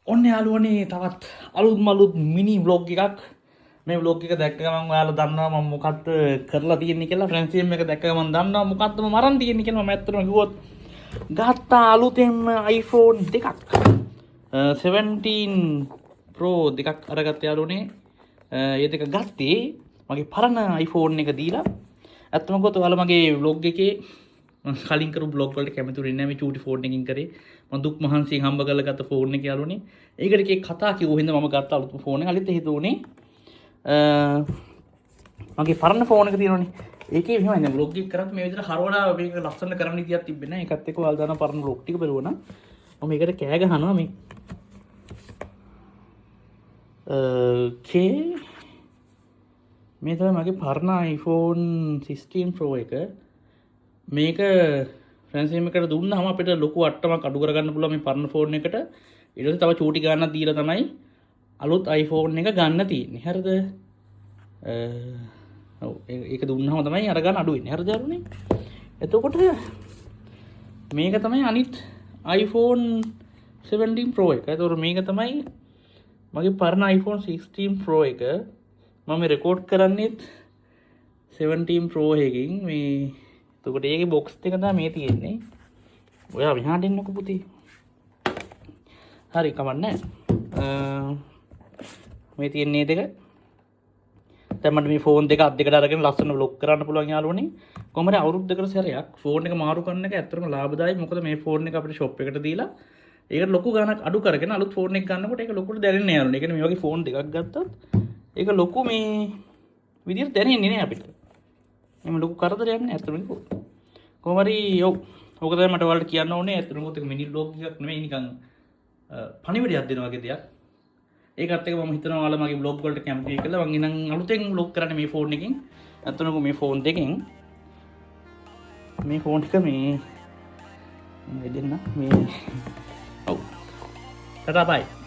ඔන්න යාළුවනේ තවත් අලුත් මිනි බ්ලොග් එකක් මේ බ්ලොග් එක දැක්ක ගමන් ඔයාලා දන්නවා මම මොකක්ද කරලා තියෙන්නේ කියලා ෆ්‍රැන්සියම් එක දැක්ක ගමන් දන්නවා මොකක්ද මම අරන් තියෙන්නේ කියලා මම ඇත්තටම කිව්වොත් ගත්තා අලුතෙන්ම iPhone දෙකක් 17 Pro දෙකක් අරගත්ත යාළුවනේ ඒ දෙක ගත්තේ මගේ පරණ iPhone එක දීලා ඇත්තම කිව්වොත් ඔයාලා මගේ vlog එකේ කලින් කරු බ්ලොග් වලට කැමතිුනේ නැහැ මේ චූටි ෆෝන් එකකින් කරේ මම දුක් මහන්සියෙන් හම්බ කරලා ගත්ත ෆෝන් එක යාළුවනේ ඒකට එකේ කතා කිව්ව හින්දා මම ගත්ත අලුත් ෆෝන් එක අලිත් හිතුනේ මගේ පරණ ෆෝන් එක තියෙනවනේ ඒකේ මෙහෙමයි දැන් බ්ලොග් එක කරත් මේ විදිහට හරවලා මේක ලස්සන කරන්න විදියක් තිබෙන්නේ නැහැ ඒකත් එක්ක ඔයාලා දාන පරණ බ්ලොග් ටික බලුවා නම් මම මේකට කෑ ගහනවා මේ මේ තමයි මගේ පරණ iPhone 16 Pro එක මේක ෆ්‍රැන්සියම් එකට දුන්නාම අපිට ලොකු අට්ටමක් අඩු කරගන්න පුළුවන් මේ පරණ ෆෝන් එකට ඊට පස්සේ තව චූටි ගාණක් දීලා තමයි අලුත් iPhone එක ගන්න තියෙන්නේ හරිද ඔව් ඒක දුන්නාම තමයි අර ගන්න අඩු වෙන්නේ හරිද යාළුවනේ එතකොට මේක තමයි අනිත් iPhone 17 Pro එක ඒතකොට මේක තමයි මගේ පරණ iPhone 16 Pro එක මම රෙකෝඩ් කරන්නේත් 17 Pro එකකින් මේ එතකොට ඒකේ බොක්ස් එක තමයි මේ තියෙන්නේ. ඔයා මෙහාට එන්නකො පුතේ. හරි කමන්නේ. මේ තියෙන්නේ දෙක. දැන් මට මේ ෆෝන් දෙක අත් දෙකට අරගෙන ලස්සන බ්ලොග් කරන්න පුළුවන් යාළුවනේ. කොහොම හරි අවුරුද්දකට සැරයක් ෆෝන් එක මාරු කරන එක ඇත්තටම ලාභදායී. මොකද මේ ෆෝන් එක අපිට ෂොප් එකට දීලා ඒකට ලොකු ගාණක් අඩු කරගෙන අලුත් ෆෝන් එකක් ගන්නකොට ඒක ලොකුට දැනෙන්නේ යාළුවනේ. ඒ කියන්නේ මේ වගේ ෆෝන් දෙකක් ගත්තත් ඒක ලොකු මේ විදිහට දැනෙන්නේ නෑ අපිට. එම ලොකු කරදරයක් නෑ ඇත්තටම කිව්වොත්. කොහොම හරි ඔව් ඕක තමයි මට ඔයාලට කියන්න ඕනේ ඇත්තටම කිව්වොත් ඒක මිනි බ්ලොග් එකක් නෙමෙයි නිකන් පණිවිඩයක් දෙනවා වගේ දෙයක්. ඒකත් එක්ක මම හිතනවා ඔයාලා මගේ බ්ලොග් වලට කැමතියි කියලා. මම ඉතින් අලුතෙන් බ්ලොග් කරන්නේ මේ ෆෝන් එකෙන්. ඇත්තටම මේ ෆෝන් දෙකෙන් මේ ෆෝන් එක මේ දෙන්න මේ ඔව් ටටා බයි